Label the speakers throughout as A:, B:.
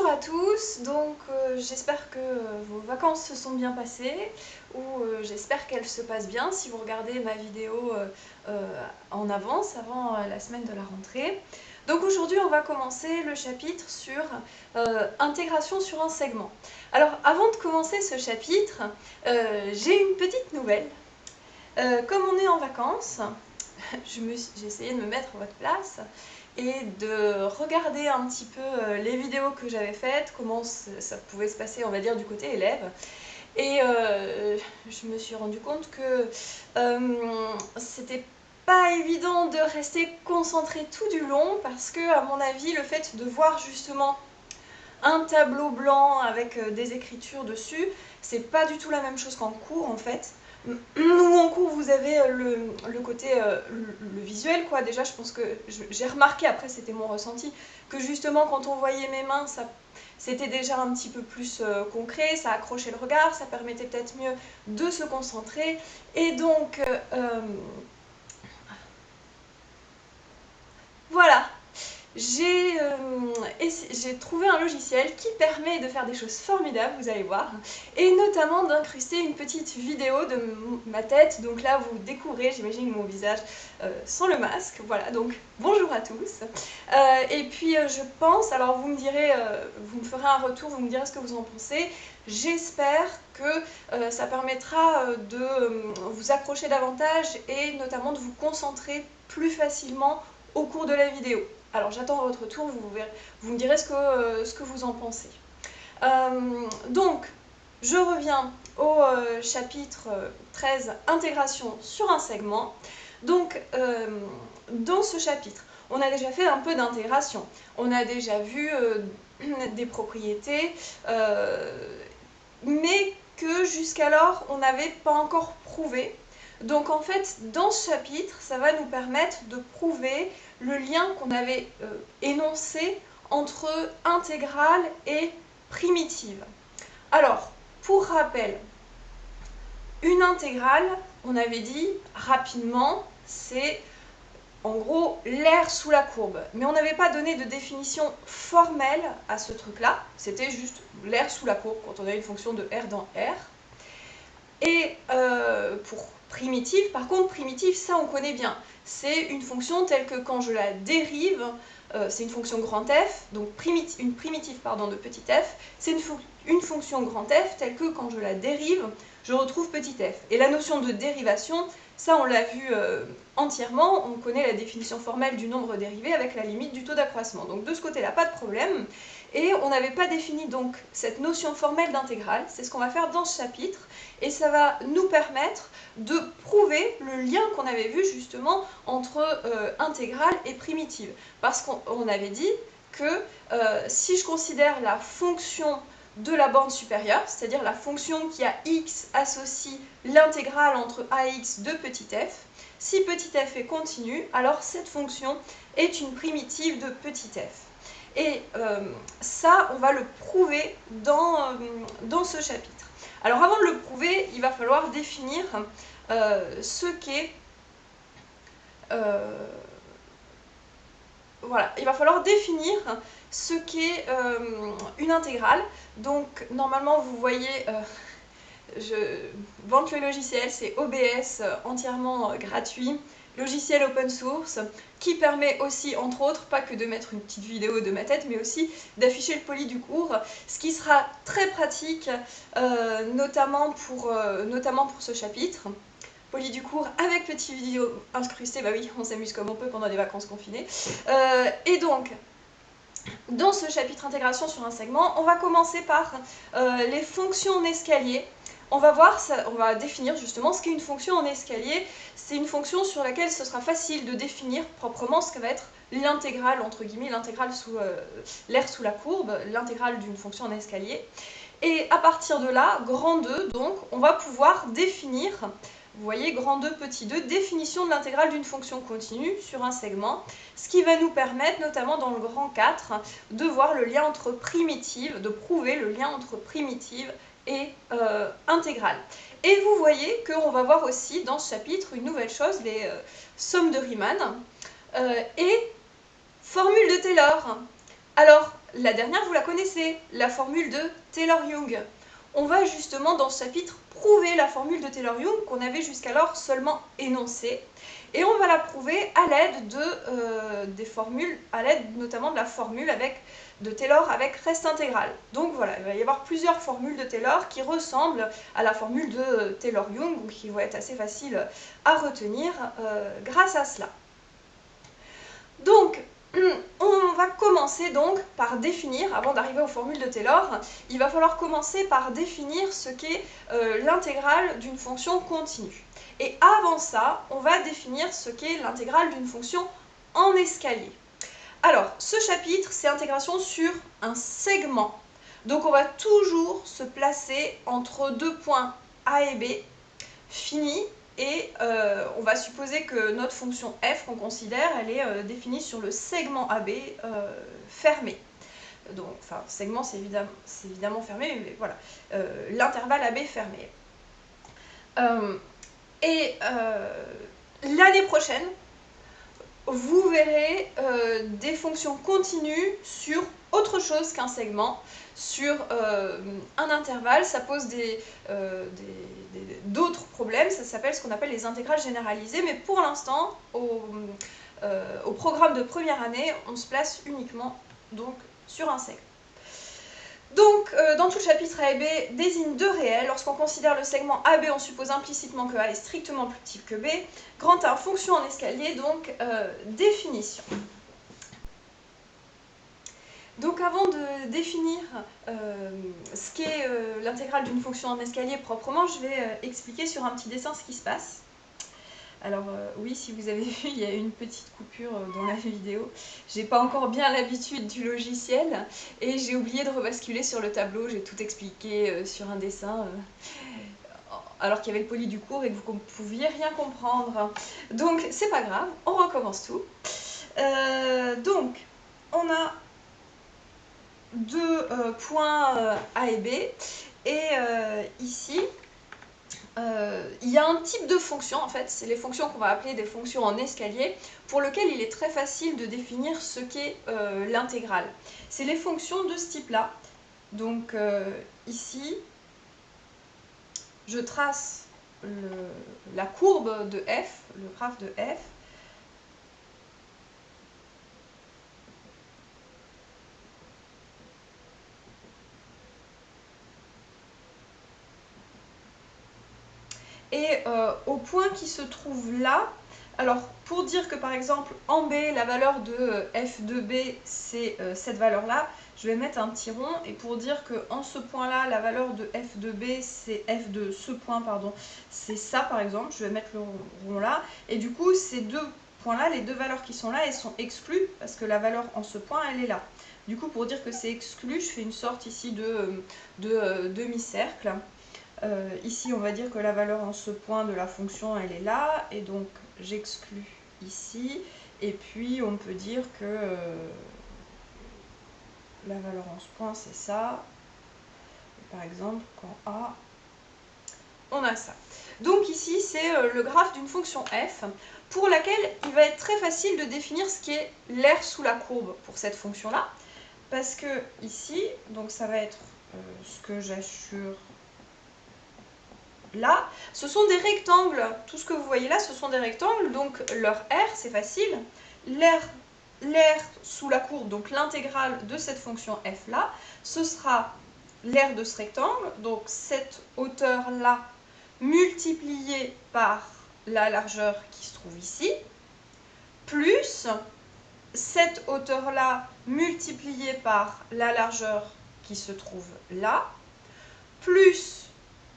A: Bonjour à tous, j'espère que vos vacances se sont bien passées ou j'espère qu'elles se passent bien si vous regardez ma vidéo en avance, avant la semaine de la rentrée. Donc aujourd'hui on va commencer le chapitre sur intégration sur un segment. Alors avant de commencer ce chapitre, j'ai une petite nouvelle. Comme on est en vacances, j'ai essayé de me mettre à votre place et de regarder un petit peu les vidéos que j'avais faites, comment ça pouvait se passer, on va dire, du côté élève. Et je me suis rendu compte que c'était pas évident de rester concentré tout du long parce que, à mon avis, le fait de voir justement un tableau blanc avec des écritures dessus, c'est pas du tout la même chose qu'en cours en fait. Où en cours vous avez le côté le visuel quoi. Déjà je pense que j'ai remarqué, après c'était mon ressenti, que justement quand on voyait mes mains, c'était déjà un petit peu plus concret, ça accrochait le regard, ça permettait peut-être mieux de se concentrer. Et donc voilà, j'ai trouvé un logiciel qui permet de faire des choses formidables, vous allez voir, et notamment d'incruster une petite vidéo de ma tête. Donc là, vous découvrez, j'imagine, mon visage sans le masque. Voilà, donc bonjour à tous. Et puis je pense, alors vous me direz, vous me ferez un retour, vous me direz ce que vous en pensez. J'espère que ça permettra de vous accrocher davantage et notamment de vous concentrer plus facilement au cours de la vidéo. Alors j'attends votre retour, vous me direz ce que vous en pensez. Donc, je reviens au chapitre 13, intégration sur un segment. Donc, dans ce chapitre, on a déjà fait un peu d'intégration. On a déjà vu des propriétés, mais que jusqu'alors, on n'avait pas encore prouvé. Donc en fait, dans ce chapitre, ça va nous permettre de prouver le lien qu'on avait énoncé entre intégrale et primitive. Alors, pour rappel, une intégrale, on avait dit rapidement, c'est en gros l'aire sous la courbe. Mais on n'avait pas donné de définition formelle à ce truc-là, c'était juste l'aire sous la courbe quand on a une fonction de R dans R. Et pour primitive, par contre, primitive, ça on connaît bien. C'est une fonction telle que quand je la dérive, c'est une fonction grand F, donc une primitive de petit f, c'est une fonction grand F telle que quand je la dérive, je retrouve petit f. Et la notion de dérivation, ça on l'a vu entièrement, on connaît la définition formelle du nombre dérivé avec la limite du taux d'accroissement. Donc de ce côté-là, pas de problème. Et on n'avait pas défini donc cette notion formelle d'intégrale, c'est ce qu'on va faire dans ce chapitre, et ça va nous permettre de prouver le lien qu'on avait vu justement entre intégrale et primitive. Parce qu'on avait dit que si je considère la fonction de la borne supérieure, c'est-à-dire la fonction qui a x associe l'intégrale entre ax de petit f, si petit f est continu, alors cette fonction est une primitive de petit f. Et ça, on va le prouver dans ce chapitre. Alors avant de le prouver, il va falloir définir ce qu'est... voilà, il va falloir définir ce qu'est une intégrale. Donc normalement, vous voyez... je vante le logiciel, c'est OBS, entièrement gratuit, logiciel open source, qui permet aussi, entre autres, pas que de mettre une petite vidéo de ma tête, mais aussi d'afficher le poly du cours, ce qui sera très pratique, notamment pour ce chapitre. Poly du cours avec petite vidéo incrustée, bah oui, on s'amuse comme on peut pendant les vacances confinées. Et donc, dans ce chapitre intégration sur un segment, on va commencer par les fonctions en escalier. On va définir justement ce qu'est une fonction en escalier. C'est une fonction sur laquelle ce sera facile de définir proprement ce que va être l'intégrale, entre guillemets, l'intégrale sous l'aire sous la courbe, l'intégrale d'une fonction en escalier. Et à partir de là, grand 2, donc, on va pouvoir définir, vous voyez, grand 2, petit 2, définition de l'intégrale d'une fonction continue sur un segment, ce qui va nous permettre, notamment dans le grand 4, de voir le lien entre primitive, de prouver le lien entre primitive et intégrale. Et vous voyez qu'on va voir aussi dans ce chapitre une nouvelle chose, les sommes de Riemann et formule de Taylor. Alors, la dernière, vous la connaissez, la formule de Taylor-Young. On va justement dans ce chapitre prouver la formule de Taylor-Young qu'on avait jusqu'alors seulement énoncée. Et on va la prouver à l'aide des formules, à l'aide notamment de la formule de Taylor avec reste intégral. Donc voilà, il va y avoir plusieurs formules de Taylor qui ressemblent à la formule de Taylor-Young, donc qui vont être assez faciles à retenir grâce à cela. Donc, on va commencer donc par définir, avant d'arriver aux formules de Taylor, il va falloir commencer par définir ce qu'est l'intégrale d'une fonction continue. Et avant ça, on va définir ce qu'est l'intégrale d'une fonction en escalier. Alors, ce chapitre, c'est intégration sur un segment. Donc on va toujours se placer entre deux points A et B finis. Et on va supposer que notre fonction f qu'on considère, elle est définie sur le segment AB fermé. Donc, enfin, segment c'est évidemment fermé, mais voilà, l'intervalle AB fermé. L'année prochaine, vous verrez des fonctions continues sur autre chose qu'un segment, sur un intervalle. Ça pose d'autres problèmes, ça s'appelle ce qu'on appelle les intégrales généralisées, mais pour l'instant, au programme de première année, on se place uniquement donc, sur un segment. Donc, dans tout le chapitre A et B, désigne deux réels. Lorsqu'on considère le segment AB, on suppose implicitement que A est strictement plus petit que B. Grand A, fonction en escalier, donc définition. Donc avant de définir ce qu'est l'intégrale d'une fonction en escalier proprement, je vais expliquer sur un petit dessin ce qui se passe. Alors oui, si vous avez vu, il y a une petite coupure dans la vidéo. J'ai pas encore bien l'habitude du logiciel et j'ai oublié de rebasculer sur le tableau. J'ai tout expliqué sur un dessin alors qu'il y avait le poli du cours et que vous ne pouviez rien comprendre. Donc c'est pas grave, on recommence tout. Donc on a deux points A et B et ici il y a un type de fonction, en fait, c'est les fonctions qu'on va appeler des fonctions en escalier, pour lequel il est très facile de définir ce qu'est l'intégrale. C'est les fonctions de ce type-là. Donc ici, je trace la courbe de f, le graphe de f. Et au point qui se trouve là, alors pour dire que par exemple en B, la valeur de f de B c'est cette valeur-là, je vais mettre un petit rond, et pour dire que en ce point-là, la valeur de f de B c'est f de ce point, pardon, c'est ça par exemple, je vais mettre le rond là, et du coup ces deux points-là, les deux valeurs qui sont là, elles sont exclues, parce que la valeur en ce point, elle est là. Du coup, pour dire que c'est exclu, je fais une sorte ici de demi-cercle. Ici, on va dire que la valeur en ce point de la fonction, elle est là, et donc j'exclus ici, et puis on peut dire que la valeur en ce point, c'est ça. Et par exemple, quand A, on a ça. Donc ici, c'est le graphe d'une fonction f, pour laquelle il va être très facile de définir ce qui est l'aire sous la courbe pour cette fonction-là, parce que ici, donc ça va être ce que j'assure là, ce sont des rectangles. Tout ce que vous voyez là, ce sont des rectangles, donc leur R, c'est facile. L'aire sous la courbe, donc l'intégrale de cette fonction f là, ce sera l'aire de ce rectangle, donc cette hauteur là, multipliée par la largeur qui se trouve ici, plus cette hauteur là, multipliée par la largeur qui se trouve là, plus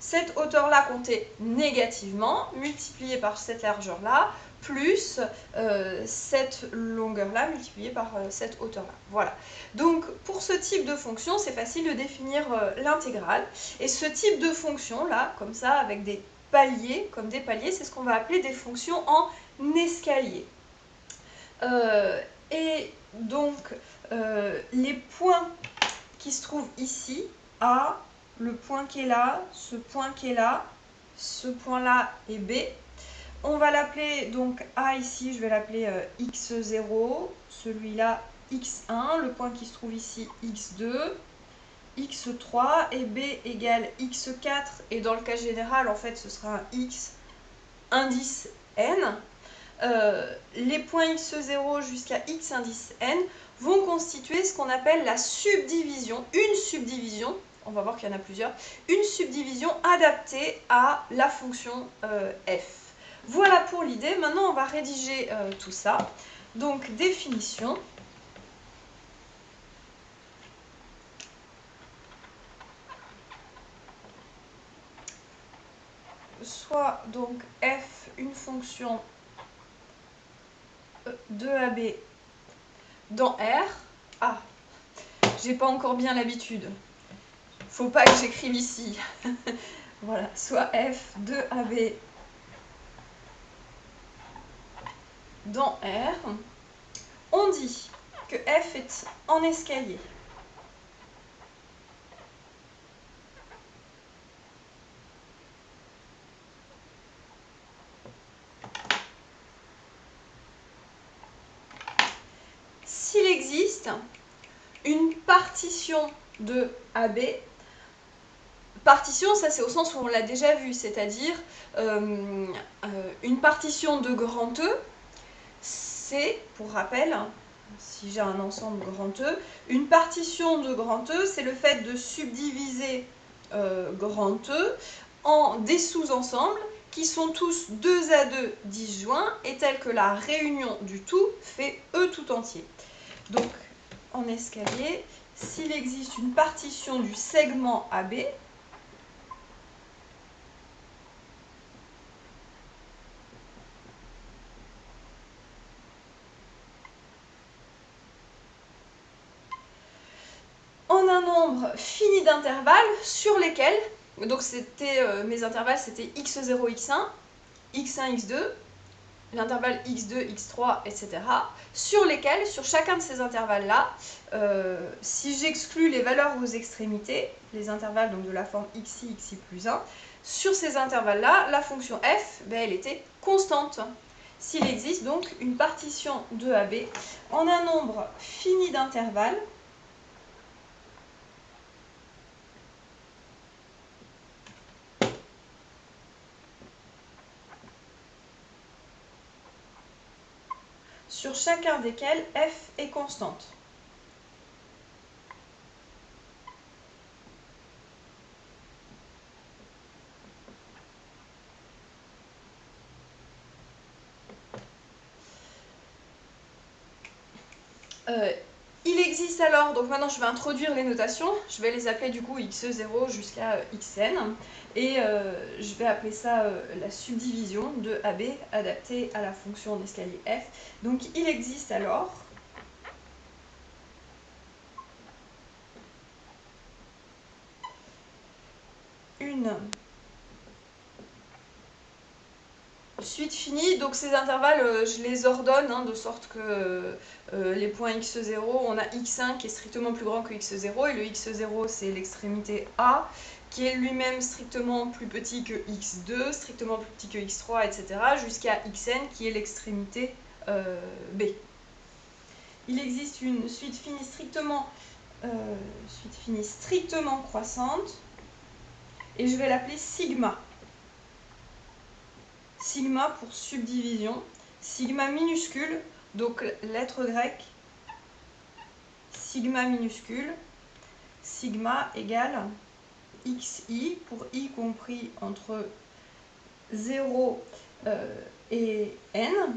A: cette hauteur-là comptée négativement, multipliée par cette largeur-là, plus cette longueur-là, multipliée par cette hauteur-là. Voilà. Donc, pour ce type de fonction, c'est facile de définir l'intégrale. Et ce type de fonction-là, comme ça, avec des paliers, comme des paliers, c'est ce qu'on va appeler des fonctions en escalier. Et donc, les points qui se trouvent ici, A, le point qui est là, ce point qui est là, ce point-là et B. On va l'appeler donc A ici, je vais l'appeler x0, celui-là x1, le point qui se trouve ici x2, x3 et b égale x4, et dans le cas général en fait ce sera un x indice n. Les points x0 jusqu'à x indice n vont constituer ce qu'on appelle la subdivision, une subdivision, on va voir qu'il y en a plusieurs, une subdivision adaptée à la fonction f. Voilà pour l'idée. Maintenant on va rédiger tout ça. Donc définition. Soit donc f une fonction de AB dans R. Ah, j'ai pas encore bien l'habitude. Faut pas que j'écrive ici. Voilà, soit f de AB dans R. On dit que f est en escalier. S'il existe une partition de AB, partition, ça c'est au sens où on l'a déjà vu, c'est-à-dire une partition de grand E, c'est, pour rappel, si j'ai un ensemble grand E, une partition de grand E, c'est le fait de subdiviser grand E en des sous-ensembles qui sont tous 2 à 2 disjoints et tels que la réunion du tout fait E tout entier. Donc, en escalier, s'il existe une partition du segment AB, en un nombre fini d'intervalles sur lesquels, donc c'était mes intervalles c'était x0, x1, x1, x2, l'intervalle x2, x3, etc. Sur lesquels, sur chacun de ces intervalles-là, si j'exclus les valeurs aux extrémités, les intervalles donc de la forme xi, xi plus 1, sur ces intervalles-là, la fonction f, ben, elle était constante. S'il existe donc une partition de AB en un nombre fini d'intervalles, sur chacun desquels f est constante. Il existe alors, donc maintenant je vais introduire les notations, je vais les appeler du coup x0 jusqu'à xn, et je vais appeler ça la subdivision de AB adaptée à la fonction d'escalier f. Donc il existe alors une suite finie, donc ces intervalles je les ordonne de sorte que les points x0, on a x1 qui est strictement plus grand que x0 et le x0 c'est l'extrémité A qui est lui-même strictement plus petit que x2, strictement plus petit que x3, etc. jusqu'à xn qui est l'extrémité B. Il existe une suite finie strictement croissante et je vais l'appeler sigma. Sigma pour subdivision, sigma minuscule, donc lettre grecque, sigma minuscule, sigma égale xi pour i compris entre 0 et n,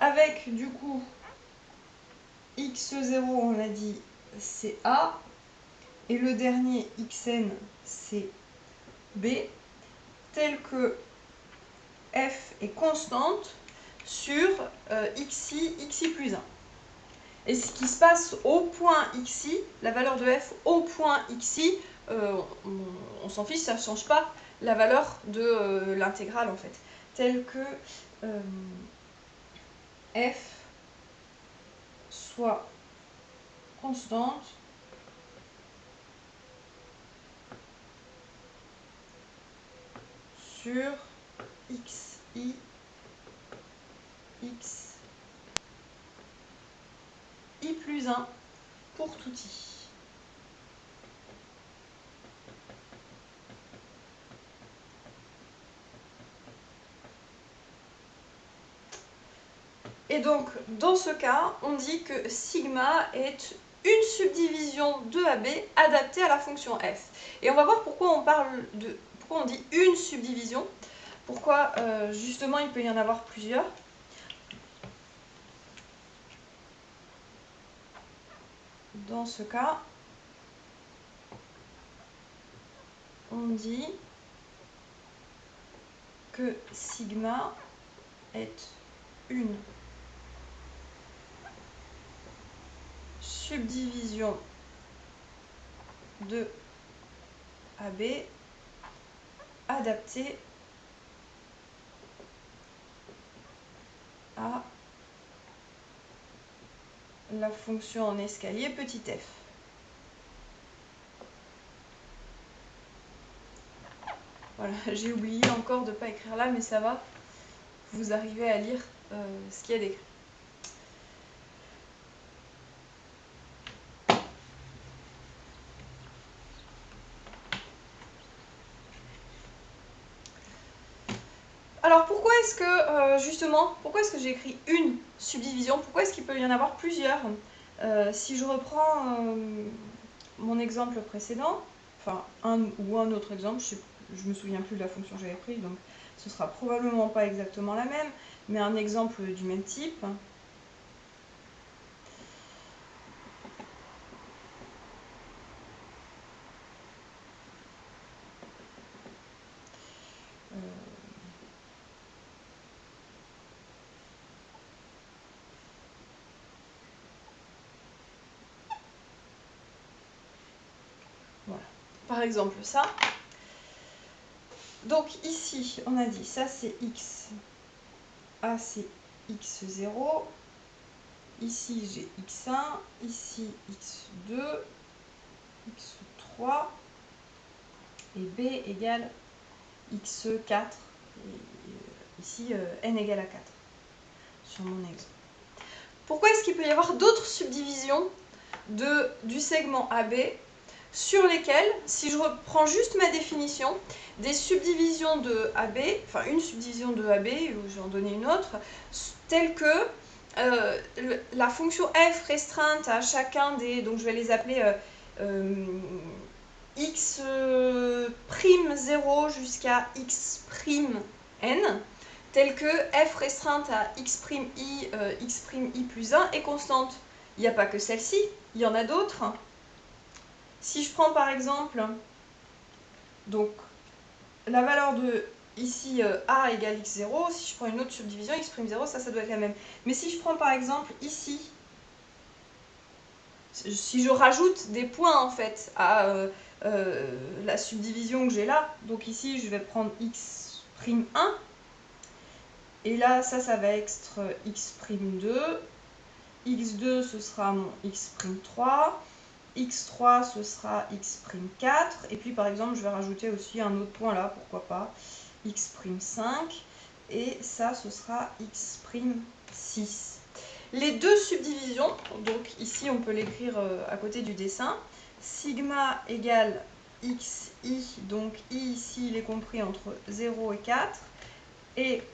A: avec du coup x0 on a dit c'est a, et le dernier xn c'est b, tel que f est constante sur xi, xi plus 1. Et ce qui se passe au point xi, la valeur de f au point xi, on s'en fiche, ça ne change pas la valeur de l'intégrale en fait. Telle que f soit constante sur xi, x i plus 1 pour tout i. Et donc, dans ce cas, on dit que sigma est une subdivision de AB adaptée à la fonction f. Et on va voir pourquoi pourquoi on dit une subdivision, pourquoi justement il peut y en avoir plusieurs. Dans ce cas, on dit que sigma est une subdivision de AB adaptée à la fonction en escalier petit f. Voilà, j'ai oublié encore de ne pas écrire là, mais ça va, vous arrivez à lire ce qu'il y a d'écrit. Alors pourquoi est-ce que, justement, pourquoi est-ce que j'ai écrit une subdivision? Pourquoi est-ce qu'il peut y en avoir plusieurs? Si je reprends mon exemple précédent, enfin un ou un autre exemple, je me souviens plus de la fonction que j'avais prise, donc ce sera probablement pas exactement la même, mais un exemple du même type. Voilà. Par exemple ça. Donc ici, on a dit ça c'est x. A c'est x0. Ici j'ai x1. Ici x2. x3. Et b égale x4. Et ici n égale à 4. Sur mon exemple. Pourquoi est-ce qu'il peut y avoir d'autres subdivisions du segment AB sur lesquelles, si je reprends juste ma définition, des subdivisions de AB, enfin une subdivision de AB, ou je vais en donner une autre, telle que la fonction f restreinte à chacun des, donc je vais les appeler x'0 jusqu'à x'n, telle que f restreinte à x'i, x'i plus 1 est constante. Il n'y a pas que celle-ci, il y en a d'autres. Si je prends par exemple, donc la valeur de ici a égale x0, si je prends une autre subdivision, x'0, ça doit être la même. Mais si je prends par exemple ici, si je rajoute des points en fait à la subdivision que j'ai là, donc ici je vais prendre x'1, et là ça va être x'2, x2 ce sera mon x'3, x3 ce sera x'4, et puis par exemple je vais rajouter aussi un autre point là, pourquoi pas, x'5, et ça ce sera x'6. Les deux subdivisions, donc ici on peut l'écrire à côté du dessin, sigma égale xi, donc i ici il est compris entre 0 et 4, et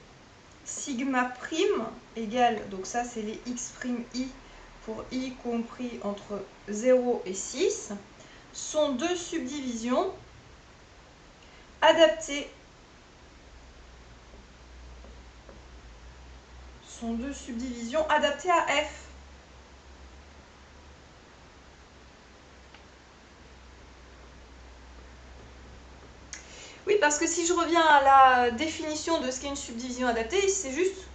A: sigma prime égale, donc ça c'est les x'i pour i compris entre 0 et 6, sont deux subdivisions adaptées à f. Oui, parce que si je reviens à la définition de ce qu'est une subdivision adaptée, c'est juste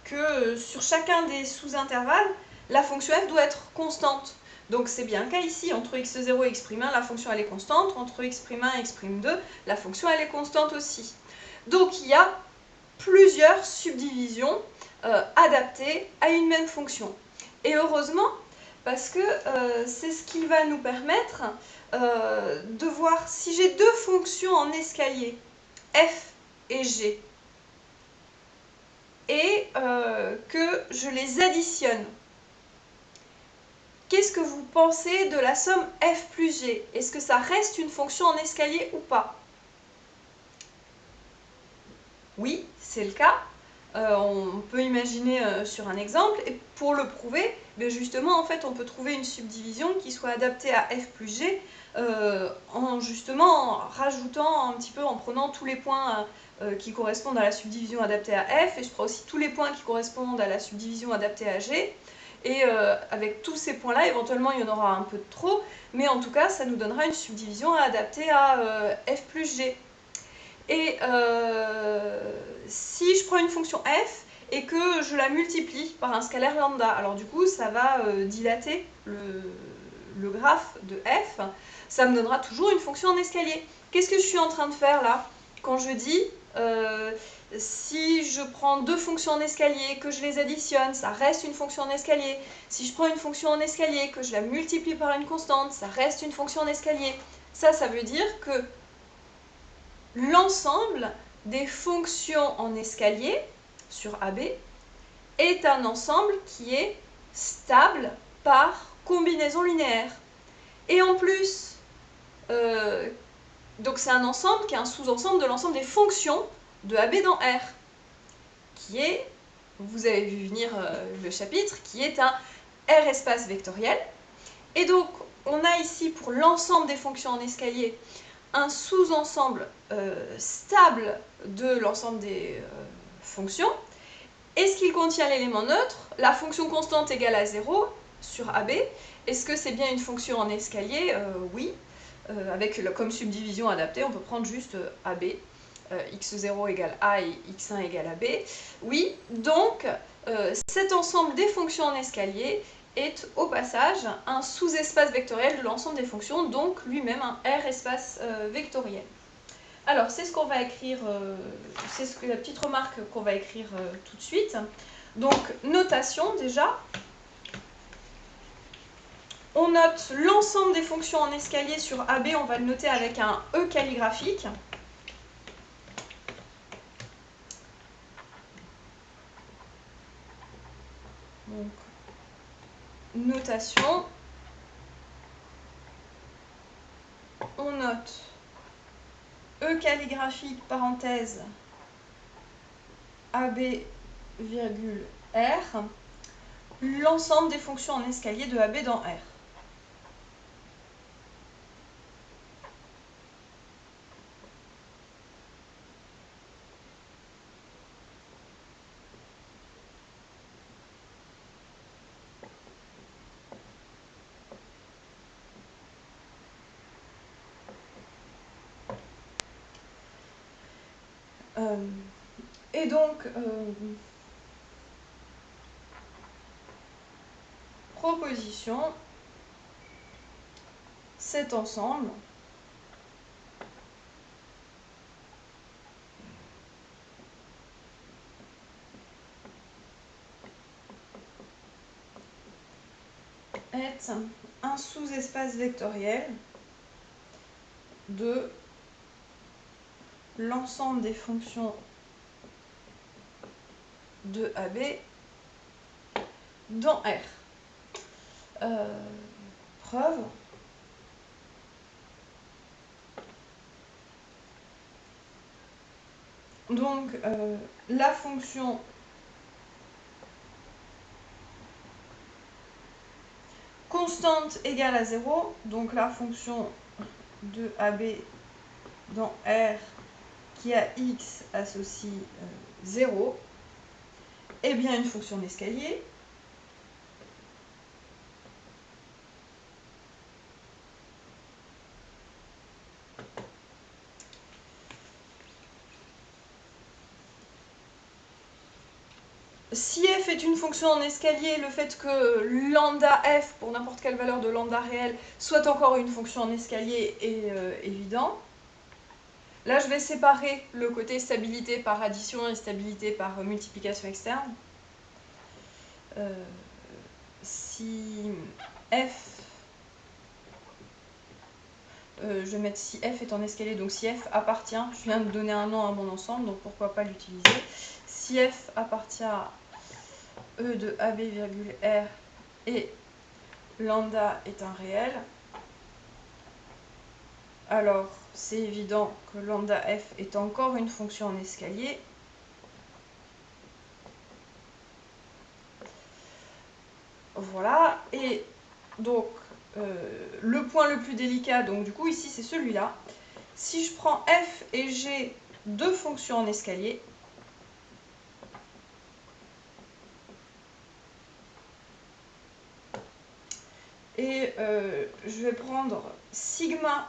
A: que sur chacun des sous-intervalles, la fonction f doit être constante. Donc c'est bien le cas ici, entre x0 et x'1, la fonction elle est constante, entre x'1 et x'2, la fonction elle est constante aussi. Donc il y a plusieurs subdivisions adaptées à une même fonction. Et heureusement, parce que c'est ce qui va nous permettre de voir si j'ai deux fonctions en escalier, f et g, et que je les additionne. pensez de la somme f plus g? Est-ce que ça reste une fonction en escalier ou pas? Oui, c'est le cas. On peut imaginer sur un exemple, et pour le prouver, justement, en fait, on peut trouver une subdivision qui soit adaptée à f plus g, en rajoutant un petit peu, en prenant tous les points qui correspondent à la subdivision adaptée à f, et je prends aussi tous les points qui correspondent à la subdivision adaptée à g, et avec tous ces points-là, éventuellement il y en aura un peu de trop, mais en tout cas ça nous donnera une subdivision adaptée à f plus g. Et si je prends une fonction f et que je la multiplie par un scalaire lambda, alors du coup ça va dilater le graphe de f, ça me donnera toujours une fonction en escalier. Qu'est-ce que je suis en train de faire là? Quand je dis si je prends deux fonctions en escalier, que je les additionne, ça reste une fonction en escalier. Si je prends une fonction en escalier, que je la multiplie par une constante, ça reste une fonction en escalier. Ça veut dire que l'ensemble des fonctions en escalier sur AB est un ensemble qui est stable par combinaison linéaire. Et en plus, donc c'est un ensemble qui est un sous-ensemble de l'ensemble des fonctions de AB dans R, qui est, vous avez vu venir le chapitre, qui est un R espace vectoriel. Et donc, on a ici pour l'ensemble des fonctions en escalier un sous-ensemble stable de l'ensemble des fonctions. Est-ce qu'il contient l'élément neutre? La fonction constante égale à 0 sur AB. Est-ce que c'est bien une fonction en escalier? Oui. Avec comme subdivision adaptée, on peut prendre juste AB. x0 égale A et x1 égale AB. Oui, donc cet ensemble des fonctions en escalier est au passage un sous-espace vectoriel de l'ensemble des fonctions, donc lui-même un R espace vectoriel. Alors, c'est ce qu'on va écrire, c'est la petite remarque qu'on va écrire tout de suite. Donc, notation déjà. On note l'ensemble des fonctions en escalier sur AB, on va le noter avec un E calligraphique. Donc, notation. On note E calligraphique, parenthèse, AB, virgule, R, l'ensemble des fonctions en escalier de AB dans R. Et donc, proposition, cet ensemble est un sous-espace vectoriel de l'ensemble des fonctions de AB dans R. Preuve. Donc, la fonction constante égale à 0, donc la fonction de AB dans R qui a x associe 0, est bien une fonction d'escalier. Si f est une fonction en escalier, le fait que lambda f, pour n'importe quelle valeur de lambda réel, soit encore une fonction en escalier est évident. Là, je vais séparer le côté stabilité par addition et stabilité par multiplication externe. Si f, je vais mettre si f est en escalier, donc si f appartient, je viens de donner un nom à mon ensemble, donc pourquoi pas l'utiliser. Si f appartient à E de AB, R et lambda est un réel, alors c'est évident que lambda f est encore une fonction en escalier. Voilà, et donc le point le plus délicat, donc du coup ici c'est celui-là. Si je prends f et g, deux fonctions en escalier, et je vais prendre sigma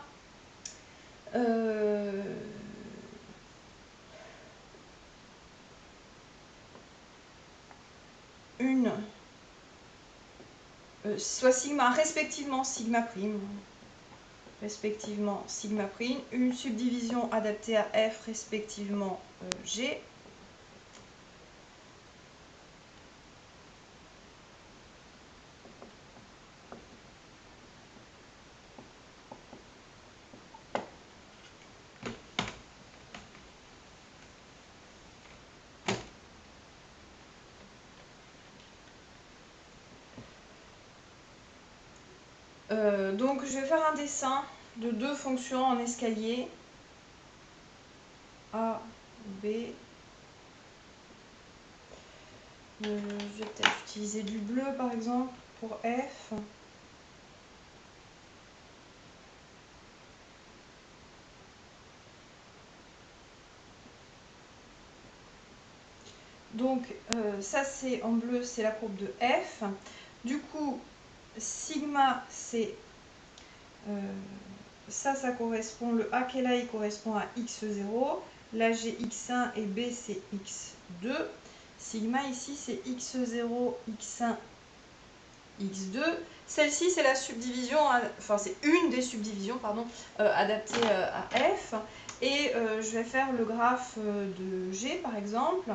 A: soit sigma respectivement sigma prime, une subdivision adaptée à f respectivement g. Donc je vais faire un dessin de deux fonctions en escalier A, B. Je vais peut-être utiliser du bleu par exemple pour F. Donc ça c'est en bleu, c'est la courbe de F. Du coup, sigma c'est ça correspond, le A qui est là il correspond à x0, là j'ai x1 et B c'est x2. Sigma ici c'est x0, x1, x2. Celle-ci c'est la subdivision, enfin c'est une des subdivisions pardon, adaptées à F. Et je vais faire le graphe de G par exemple.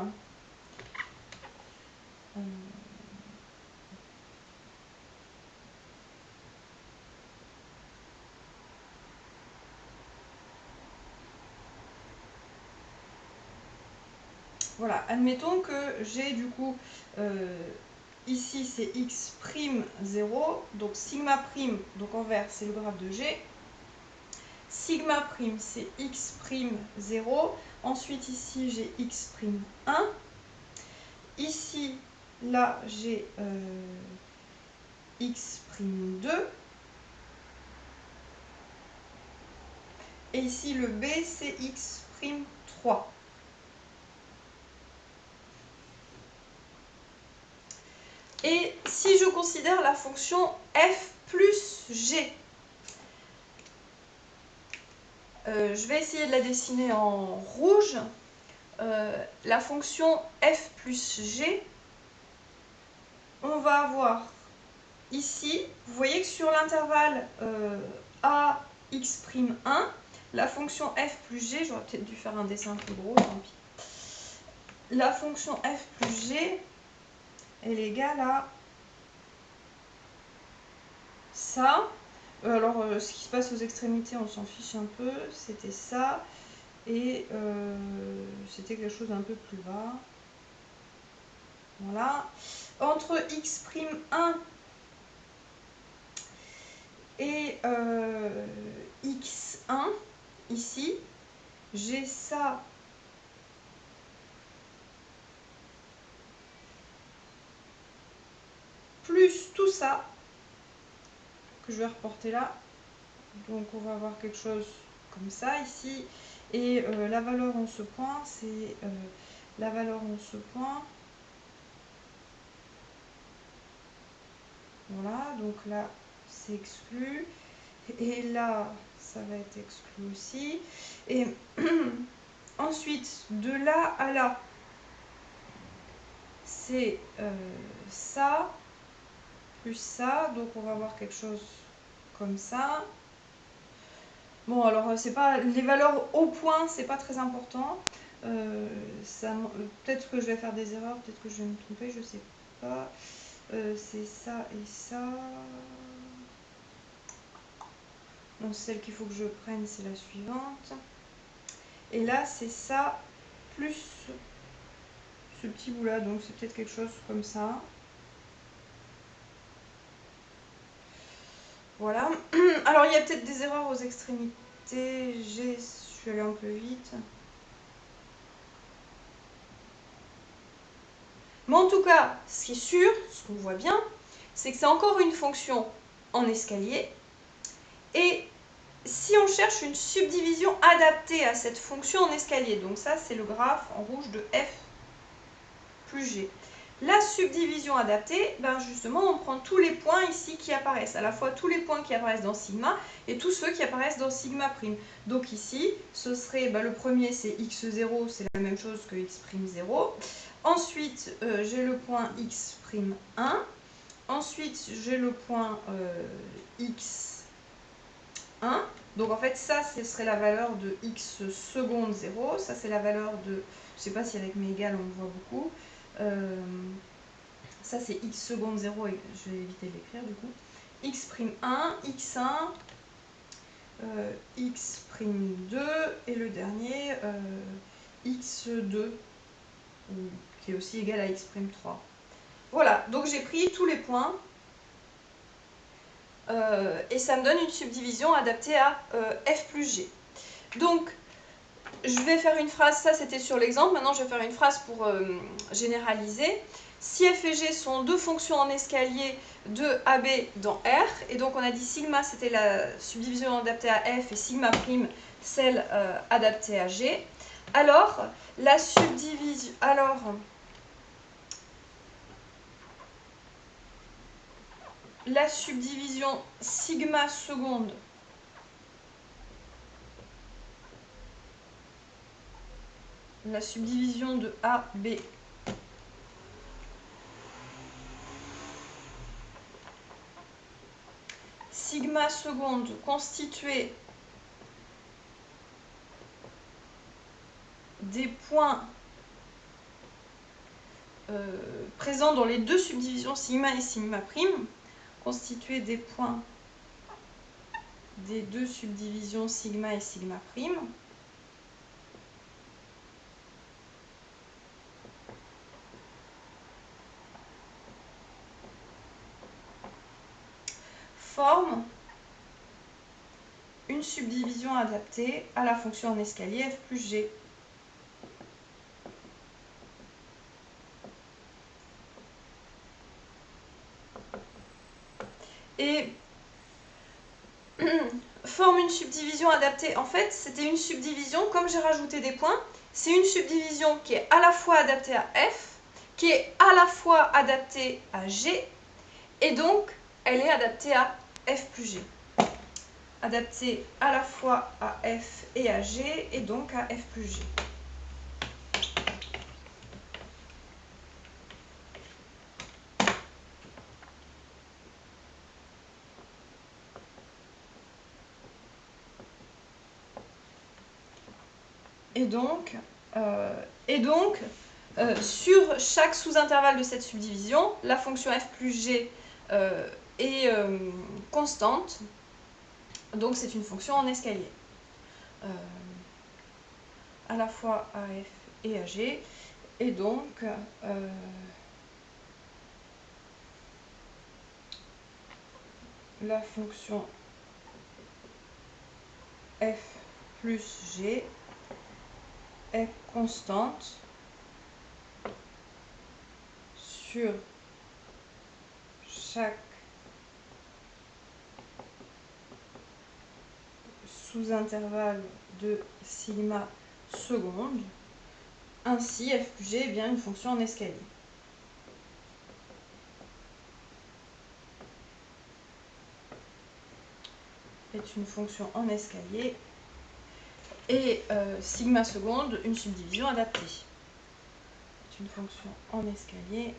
A: Voilà, admettons que j'ai du coup, ici c'est x', 0, donc sigma prime, donc en vert c'est le graphe de G. Sigma prime c'est x', 0. Ensuite ici j'ai x', 1. Ici, là j'ai x', 2. Et ici le B c'est x', 3. Et si je considère la fonction f plus g, je vais essayer de la dessiner en rouge. La fonction f plus g, on va avoir ici, vous voyez que sur l'intervalle ax'1, la fonction f plus g, j'aurais peut-être dû faire un dessin plus gros, tant pis. La fonction f plus g, elle est égale à ça. Alors, ce qui se passe aux extrémités, on s'en fiche un peu. C'était ça. Et c'était quelque chose d'un peu plus bas. Voilà. Entre x'1 et x1, ici, j'ai ça plus tout ça que je vais reporter là. Donc on va avoir quelque chose comme ça ici. Et la valeur en ce point, c'est la valeur en ce point. Voilà, donc là c'est exclu. Et là, ça va être exclu aussi. Et ensuite, de là à là, c'est ça plus ça. Donc on va avoir quelque chose comme ça. Bon, alors c'est pas les valeurs au point, c'est pas très important. Peut-être que je vais faire des erreurs, peut-être que je vais me tromper, je sais pas. C'est ça et ça. Donc celle qu'il faut que je prenne, c'est la suivante. Et là, c'est ça plus ce petit bout là, donc c'est peut-être quelque chose comme ça. Voilà. Alors il y a peut-être des erreurs aux extrémités. Je suis allée un peu vite. Mais en tout cas, ce qui est sûr, ce qu'on voit bien, c'est que c'est encore une fonction en escalier. Et si on cherche une subdivision adaptée à cette fonction en escalier, donc ça c'est le graphe en rouge de f plus g. La subdivision adaptée, ben justement on prend tous les points ici qui apparaissent, à la fois tous les points qui apparaissent dans sigma et tous ceux qui apparaissent dans sigma prime. Donc ici, ce serait, ben, le premier c'est x0, c'est la même chose que x'0. Ensuite, j'ai le point x'1. Ensuite, j'ai le point x1. Donc en fait, ça, ce serait la valeur de x seconde 0. Ça, c'est la valeur de... Je ne sais pas si avec mes égales, on le voit beaucoup. Ça, c'est x seconde 0. Et je vais éviter de l'écrire, du coup. x'1, x1, x'2. Et le dernier, x2. Qui est aussi égal à x'3. Voilà, donc j'ai pris tous les points et ça me donne une subdivision adaptée à f plus g. Donc, je vais faire une phrase, ça c'était sur l'exemple, maintenant je vais faire une phrase pour généraliser. Si f et g sont deux fonctions en escalier de AB dans R, et donc on a dit sigma c'était la subdivision adaptée à f et sigma prime celle adaptée à g, alors la subdivision... La subdivision sigma seconde la subdivision de AB sigma seconde constituée des points présents dans les deux subdivisions sigma et sigma prime, constituée des points des deux subdivisions sigma et sigma prime, forme une subdivision adaptée à la fonction en escalier f plus g. Et forme une subdivision adaptée. En fait, c'était une subdivision, comme j'ai rajouté des points, c'est une subdivision qui est à la fois adaptée à f, qui est à la fois adaptée à g, et donc elle est adaptée à f plus g. Adaptée à la fois à f et à g, et donc à f plus g. Et donc sur chaque sous-intervalle de cette subdivision, la fonction f plus g est constante, donc c'est une fonction en escalier. À la fois à f et à g, et donc la fonction f plus g est constante sur chaque sous-intervalle de sigma seconde. Ainsi, f plus g est bien une fonction en escalier. Est une fonction en escalier et sigma seconde une subdivision adaptée. C'est une fonction en escalier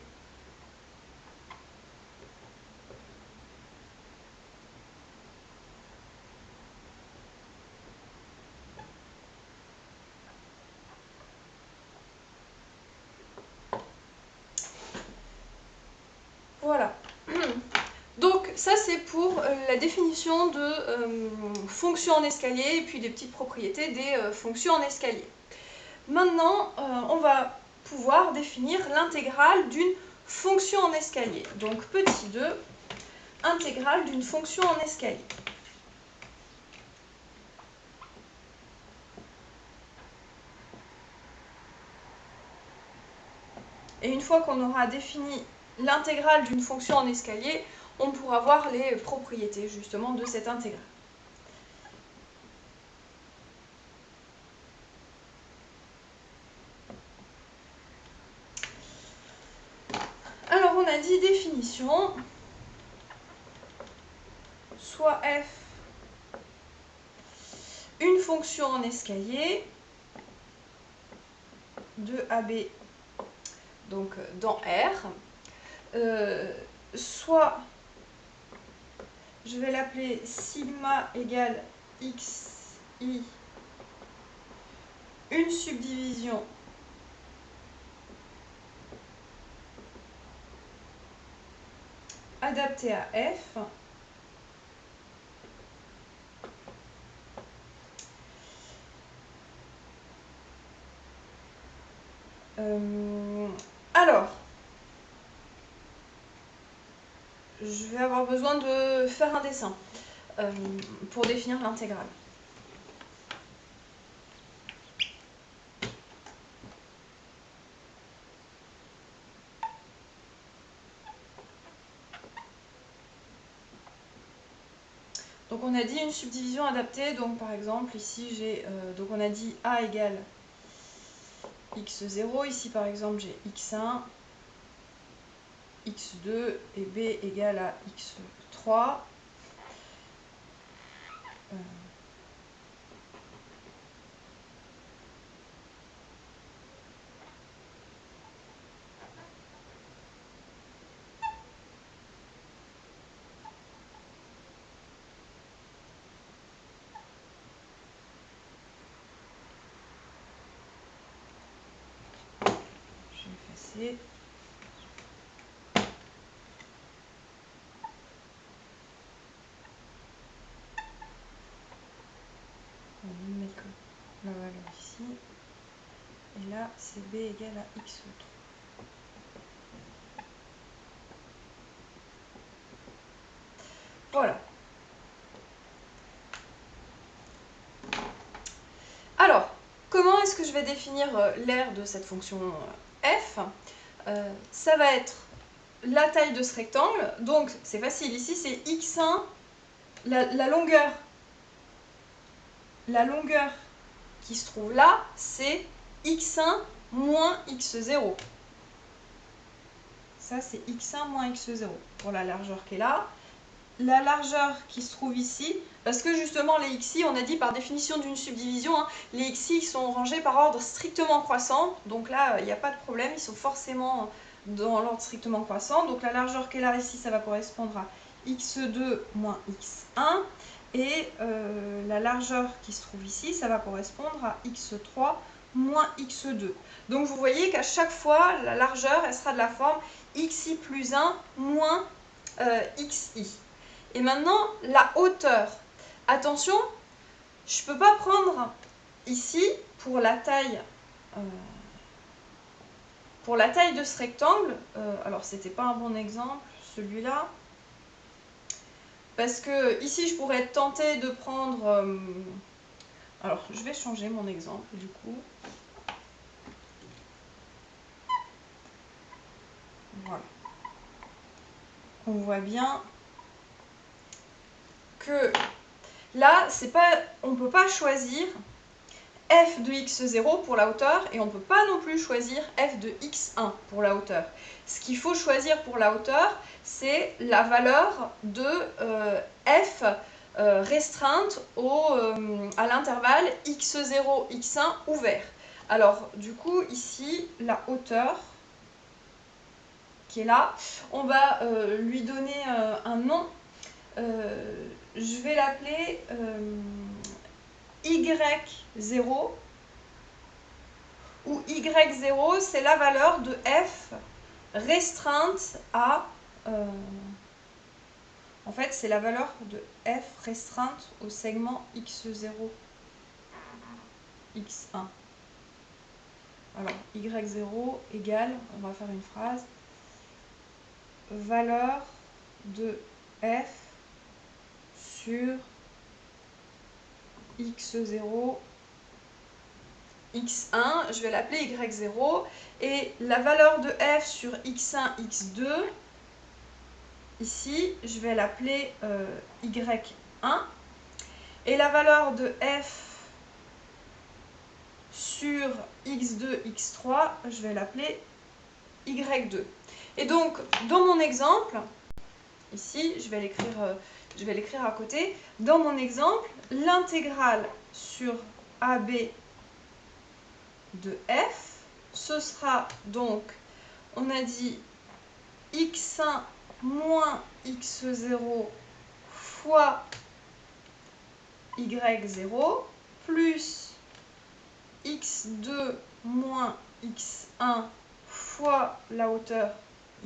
A: voilà. Donc ça c'est pour la définition de fonctions en escalier et puis des petites propriétés des fonctions en escalier. Maintenant on va pouvoir définir l'intégrale d'une fonction en escalier. Donc petit 2, intégrale d'une fonction en escalier. Et une fois qu'on aura défini l'intégrale d'une fonction en escalier, on pourra voir les propriétés justement de cette intégrale. Alors on a dit définition, soit f une fonction en escalier de AB donc dans R, soit je vais l'appeler sigma égale xi, une subdivision adaptée à f, alors, je vais avoir besoin de faire un dessin pour définir l'intégrale. Donc on a dit une subdivision adaptée, donc par exemple ici j'ai, donc on a dit A égale x0, ici par exemple j'ai x1, x2 et b égale à x3. Je vais effacer. On va mettre la valeur ici. Et là, c'est b égale à x3. Voilà. Alors, comment est-ce que je vais définir l'aire de cette fonction f? Ça va être la taille de ce rectangle. Donc, c'est facile. Ici, c'est x1, la longueur. La longueur qui se trouve là, c'est x1 moins x0. Ça, c'est x1 moins x0 pour la largeur qui est là. La largeur qui se trouve ici, parce que justement les xi, on a dit par définition d'une subdivision, hein, les xi sont rangés par ordre strictement croissant, donc là il n'y a pas de problème, ils sont forcément dans l'ordre strictement croissant. Donc la largeur qui est là ici, ça va correspondre à x2 moins x1, et la largeur qui se trouve ici, ça va correspondre à x3 moins x2. Donc vous voyez qu'à chaque fois, la largeur, elle sera de la forme xi plus 1 moins xi. Et maintenant, la hauteur. Attention, je ne peux pas prendre ici, pour la taille de ce rectangle, alors c'était pas un bon exemple, celui-là, parce que ici, je pourrais être tentée de prendre... alors, je vais changer mon exemple, du coup. Voilà. On voit bien que là, on ne peut pas choisir f de x0 pour la hauteur et on ne peut pas non plus choisir f de x1 pour la hauteur. Ce qu'il faut choisir pour la hauteur, c'est la valeur de f restreinte à l'intervalle x0, x1 ouvert. Alors du coup ici, la hauteur qui est là, on va lui donner un nom. Je vais l'appeler y0, où y0 c'est la valeur de f restreinte à... en fait c'est la valeur de f restreinte au segment x0, x1. Alors y0 égale, on va faire une phrase, valeur de f sur x0, x1, je vais l'appeler y0, et la valeur de f sur x1, x2, ici, je vais l'appeler y1, et la valeur de f sur x2, x3, je vais l'appeler y2. Et donc, dans mon exemple, ici, je vais l'écrire à côté. Dans mon exemple, l'intégrale sur AB de f, ce sera donc, on a dit x1 moins x0 fois y0 plus x2 moins x1 fois la hauteur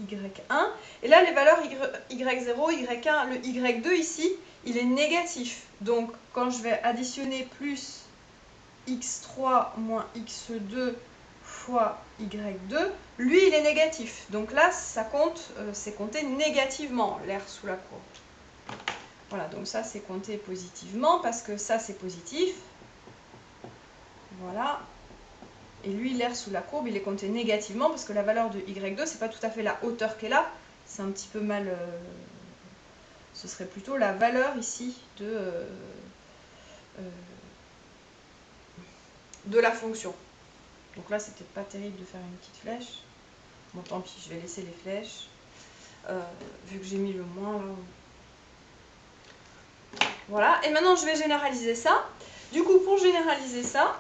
A: y1. Et là, les valeurs y0, y1, le y2 ici, il est négatif. Donc, quand je vais additionner plus x3 moins x2 fois y2, lui, il est négatif. Donc là, ça compte, c'est compté négativement, l'air sous la courbe. Voilà, donc ça, c'est compté positivement parce que ça, c'est positif. Voilà. Et lui, l'air sous la courbe, il est compté négativement parce que la valeur de y2, c'est pas tout à fait la hauteur qu'elle a. C'est un petit peu mal... ce serait plutôt la valeur ici de la fonction. Donc là, c'est peut-être pas terrible de faire une petite flèche. Bon, tant pis, je vais laisser les flèches. Vu que j'ai mis le moins là. Voilà, et maintenant je vais généraliser ça. Du coup, pour généraliser ça,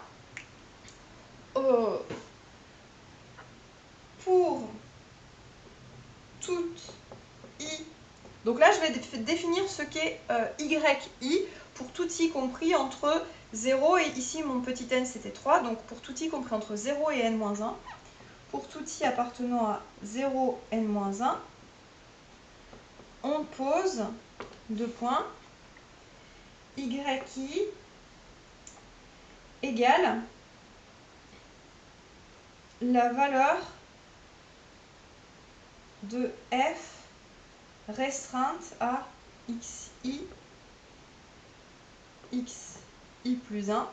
A: pour toute i, donc là je vais définir ce qu'est yi pour tout i compris entre 0 et ici mon petit n c'était 3, donc pour tout i compris entre 0 et n-1, pour tout i appartenant à 0, n-1, on pose 2 points, yi égale la valeur de f restreinte à xi plus 1.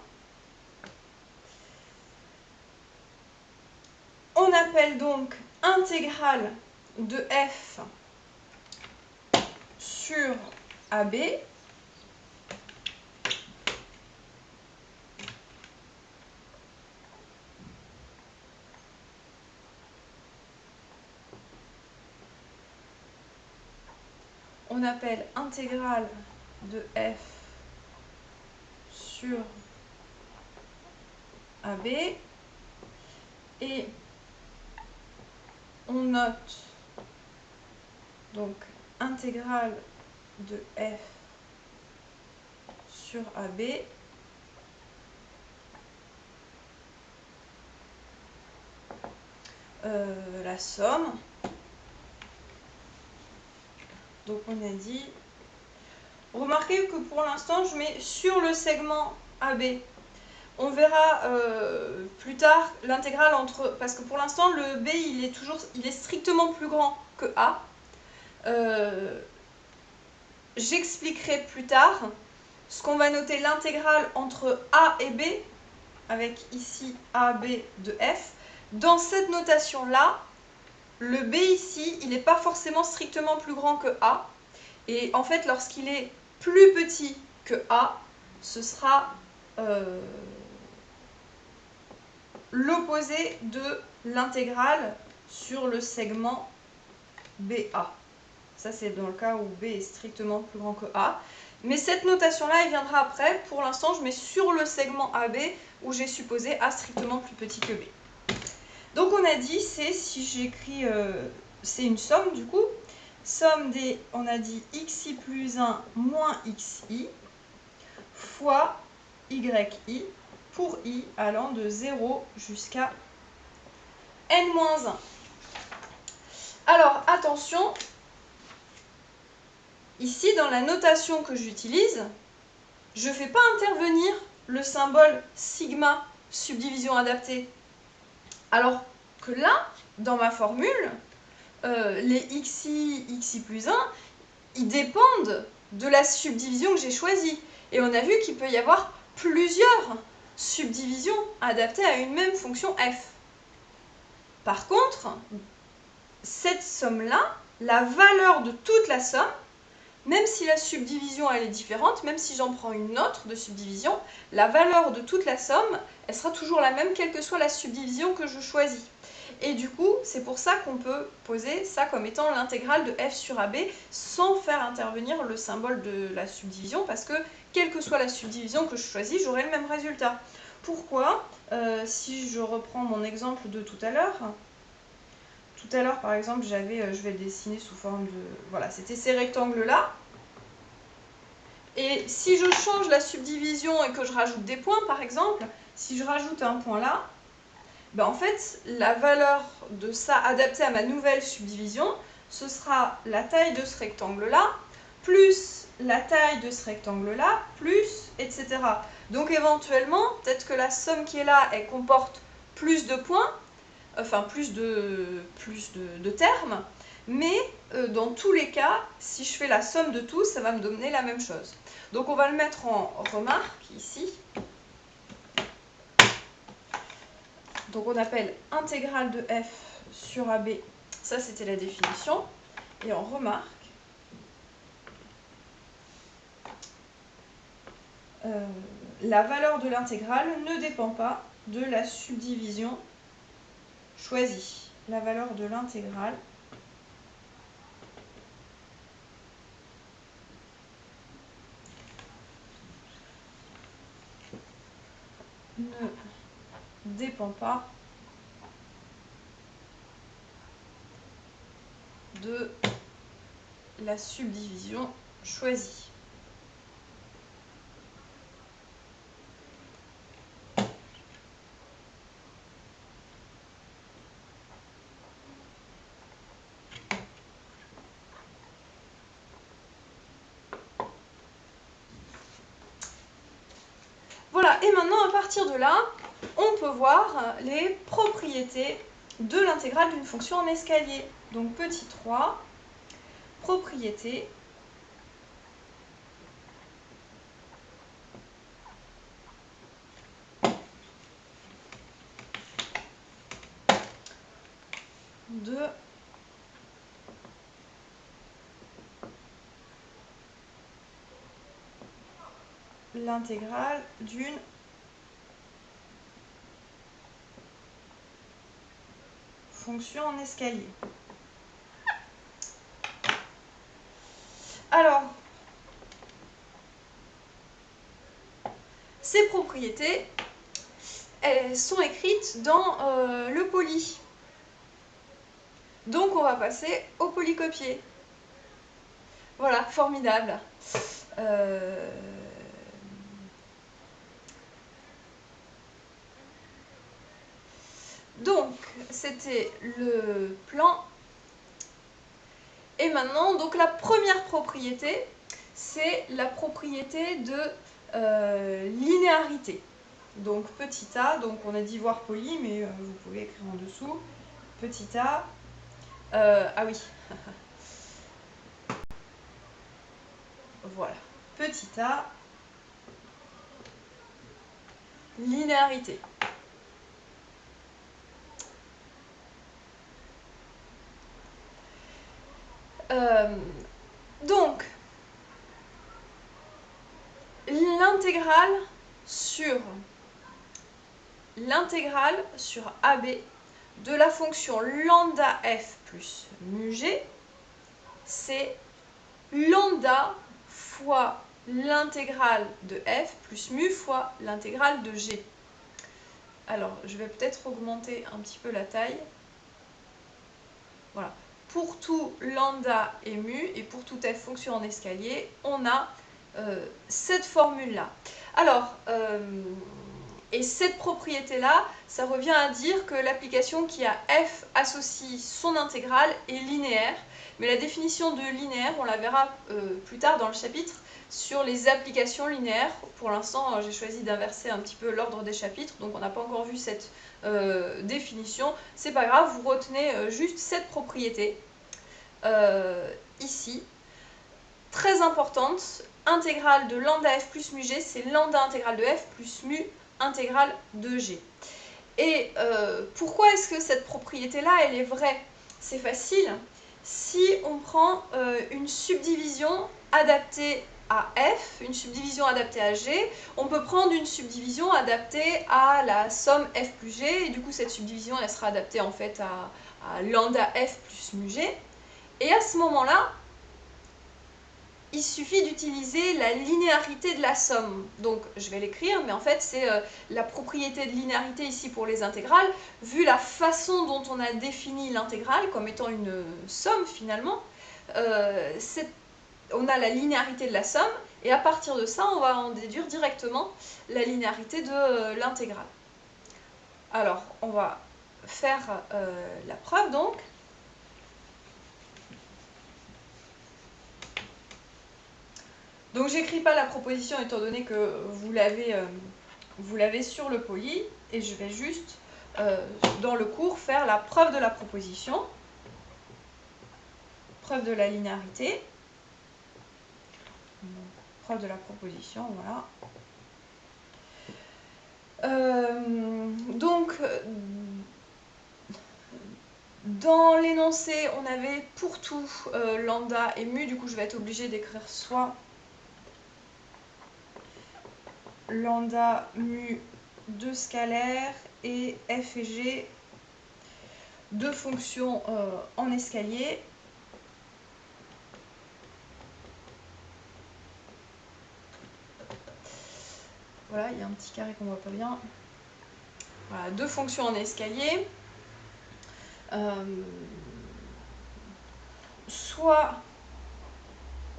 A: On appelle donc intégrale de f sur AB on appelle intégrale de f sur AB et on note donc intégrale de f sur AB la somme. Donc on a dit, remarquez que pour l'instant je mets sur le segment AB. On verra plus tard l'intégrale entre, parce que pour l'instant le B il est strictement plus grand que A. J'expliquerai plus tard ce qu'on va noter l'intégrale entre A et B, avec ici AB de f. Dans cette notation-là, le B ici, il n'est pas forcément strictement plus grand que A. Et en fait, lorsqu'il est plus petit que A, ce sera l'opposé de l'intégrale sur le segment BA. Ça, c'est dans le cas où B est strictement plus grand que A. Mais cette notation-là, elle viendra après. Pour l'instant, je mets sur le segment AB où j'ai supposé A strictement plus petit que B. Donc, on a dit, c'est, si j'écris, c'est une somme du coup. Somme des, on a dit, xi plus 1 moins xi fois yi pour i allant de 0 jusqu'à n-1. Alors, attention, ici, dans la notation que j'utilise, je ne fais pas intervenir le symbole sigma subdivision adaptée. Alors que là, dans ma formule, les xi plus 1, ils dépendent de la subdivision que j'ai choisie. Et on a vu qu'il peut y avoir plusieurs subdivisions adaptées à une même fonction f. Par contre, cette somme-là, la valeur de toute la somme, même si la subdivision elle est différente, même si j'en prends une autre de subdivision, la valeur de toute la somme, elle sera toujours la même, quelle que soit la subdivision que je choisis. Et du coup, c'est pour ça qu'on peut poser ça comme étant l'intégrale de f sur ab sans faire intervenir le symbole de la subdivision, parce que quelle que soit la subdivision que je choisis, j'aurai le même résultat. Pourquoi si je reprends mon exemple de tout à l'heure, par exemple, je vais le dessiner sous forme de... Voilà, c'était ces rectangles-là. Et si je change la subdivision et que je rajoute des points, par exemple, si je rajoute un point là, ben en fait, la valeur de ça adaptée à ma nouvelle subdivision, ce sera la taille de ce rectangle-là, plus la taille de ce rectangle-là, plus, etc. Donc éventuellement, peut-être que la somme qui est là, elle comporte plus de points, enfin plus de termes, mais dans tous les cas, si je fais la somme de tout, ça va me donner la même chose. Donc on va le mettre en remarque ici. Donc on appelle intégrale de f sur ab, ça c'était la définition, et en remarque, la valeur de l'intégrale ne dépend pas de la subdivision choisie. La valeur de l'intégrale ne dépend pas de la subdivision choisie. Voilà, et maintenant à partir de là, on peut voir les propriétés de l'intégrale d'une fonction en escalier. Donc petit 3, propriété de l'intégrale d'une fonction en escalier. Alors, ces propriétés, elles sont écrites dans le poly. Donc on va passer au polycopier. Voilà, formidable. Donc, c'était le plan. Et maintenant, donc la première propriété, c'est la propriété de linéarité. Donc petit a, donc on a dit voir poly, mais vous pouvez écrire en dessous. Petit a, ah oui, voilà, petit a, linéarité. Donc, l'intégrale sur AB de la fonction lambda f plus mu g, c'est lambda fois l'intégrale de f plus mu fois l'intégrale de g. Alors, je vais peut-être augmenter un petit peu la taille. Voilà. Pour tout lambda et mu, et pour toute f fonction en escalier, on a cette formule-là. Alors, et cette propriété-là, ça revient à dire que l'application qui a f associe son intégrale est linéaire. Mais la définition de linéaire, on la verra plus tard dans le chapitre sur les applications linéaires. Pour l'instant, j'ai choisi d'inverser un petit peu l'ordre des chapitres, donc on n'a pas encore vu cette définition. C'est pas grave, vous retenez juste cette propriété ici. très importante, intégrale de lambda f plus mu g, c'est lambda intégrale de f plus mu intégrale de g. Et pourquoi est-ce que cette propriété-là, elle est vraie? C'est facile. Si on prend une subdivision adaptée à f, une subdivision adaptée à g, on peut prendre une subdivision adaptée à la somme f plus g, et du coup cette subdivision, elle sera adaptée en fait à lambda f plus mu g. Et à ce moment-là, il suffit d'utiliser la linéarité de la somme. Donc je vais l'écrire, mais en fait c'est la propriété de linéarité ici pour les intégrales. Vu la façon dont on a défini l'intégrale comme étant une somme finalement, on a la linéarité de la somme, et à partir de ça, on va en déduire directement la linéarité de l'intégrale. Alors, on va faire la preuve donc. Donc j'écris pas la proposition étant donné que vous l'avez sur le poly, et je vais juste dans le cours faire la preuve de la proposition, preuve de la linéarité, preuve de la proposition, voilà. Donc dans l'énoncé on avait pour tout lambda et mu, du coup je vais être obligée d'écrire soit lambda mu de scalaire et f et g de fonctions en escalier. Voilà, il y a un petit carré qu'on voit pas bien. Voilà, deux fonctions en escalier. Soit,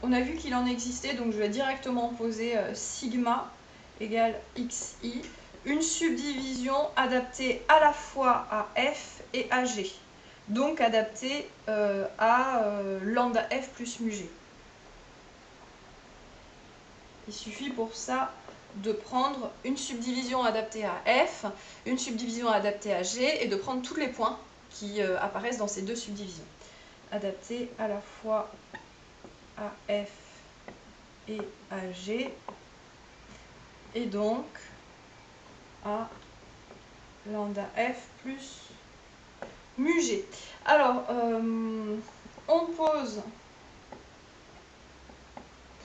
A: on a vu qu'il en existait, donc je vais directement poser sigma égale xi, une subdivision adaptée à la fois à f et à g, donc adaptée à lambda f plus mu g. Il suffit pour ça de prendre une subdivision adaptée à f, une subdivision adaptée à g, et de prendre tous les points qui apparaissent dans ces deux subdivisions. Adaptée à la fois à f et à g, et donc à lambda f plus mu g. Alors, on pose